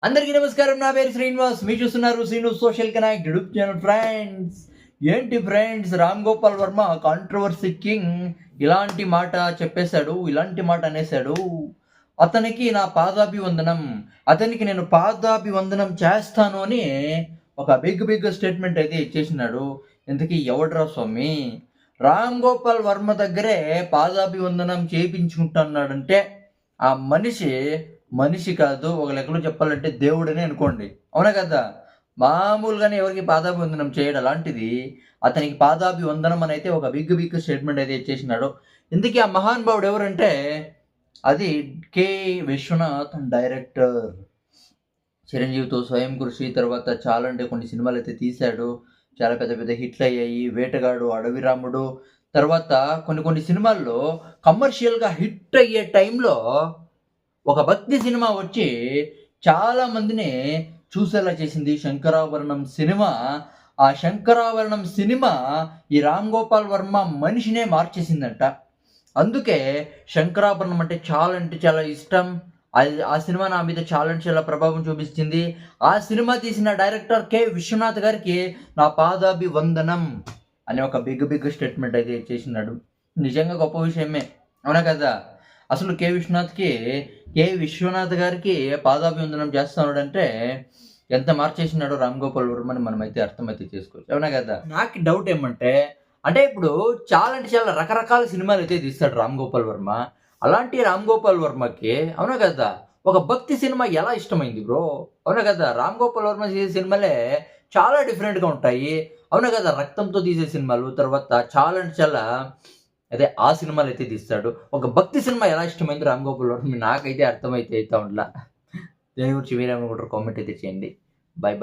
అందరికీ నమస్కారం. నా పేరు శ్రీనివాస్. మీరు చూస్తున్నారు Srinu social connect YouTube channel. Friends, ఏంటి friends, Ram Gopal Varma controversy king ఇలాంటి మాట చెప్పేశాడు, ఇలాంటి మాట అనేశాడు. అతనికి నా పాదాభివందనం, అతనికి నేను పాదాభివందనం చేస్తాను అని ఒక బిగ్ స్టేట్మెంట్ అయితే ఇచ్చేసినాడు. ఇంతకీ ఎవడ్రా స్వామి? రామ్ గోపాల్ వర్మ దగ్గరే పాదాభివందనం చేయించుకుంటున్నాడంటే ఆ మనిషి కాదు, ఒక లెక్కలో చెప్పాలంటే దేవుడని అనుకోండి. అవునా కదా? మామూలుగానే ఎవరికి పాదాభివందనం చేయడం, అలాంటిది అతనికి పాదాభివందనం అని అయితే ఒక బిగ్ స్టేట్మెంట్ అయితే ఇచ్చేసినాడు. ఇందుకీ ఆ మహానుభావుడు ఎవరంటే అది కె విశ్వనాథ్ డైరెక్టర్. చిరంజీవితో స్వయం కృషి తర్వాత చాలా అంటే కొన్ని సినిమాలు అయితే తీశాడు. చాలా పెద్ద హిట్లు అయ్యాయి. వేటగాడు, అడవిరాముడు, తర్వాత కొన్ని సినిమాల్లో కమర్షియల్గా హిట్ అయ్యే టైంలో ఒక భక్తి సినిమా వచ్చి చాలా మందిని చూసేలా చేసింది శంకరాభరణం సినిమా. ఆ శంకరాభరణం సినిమా ఈ రామ్ గోపాల్ వర్మ మనిషినే మార్చేసిందంట. అందుకే శంకరాభరణం అంటే చాలా ఇష్టం. ఆ సినిమా నా మీద చాలా ప్రభావం చూపించింది. ఆ సినిమా తీసిన డైరెక్టర్ కె విశ్వనాథ్ గారికి నా పాదాభివందనం అనే ఒక బిగ్ స్టేట్మెంట్ అయితే చేసినాడు. నిజంగా గొప్ప విషయమే, అవునా కదా? అసలు కె విశ్వనాథ్ గారికి పాదాభివందనం చేస్తున్నాడంటే ఎంత మార్చేసినాడో రామ్ గోపాల్ వర్మని మనమైతే అర్థమైతే చేసుకోవచ్చు, అవునా కదా? నాకు డౌట్ ఏమంటే, అంటే ఇప్పుడు చాలా రకరకాల సినిమాలు అయితే తీస్తాడు రామ్ గోపాల్ వర్మ. అలాంటి రామ్ గోపాల్ వర్మకి, అవునా కదా, ఒక భక్తి సినిమా ఎలా ఇష్టమైంది బ్రో? అవునా కదా? రామ్ గోపాల్ వర్మ చేసే సినిమాలే చాలా డిఫరెంట్గా ఉంటాయి, అవునా కదా? రక్తంతో తీసే సినిమాలు, తర్వాత చాలా అదే ఆ సినిమాలు అయితే తీస్తాడు. ఒక భక్తి సినిమా ఎలా ఇష్టమైంది రామ్ గోపాల్ వర్మ నాకైతే అర్థమైతే ఉండలా. దేని గురించి మీరేమనుకుంటారు కామెంట్ అయితే చేయండి. బాయ్.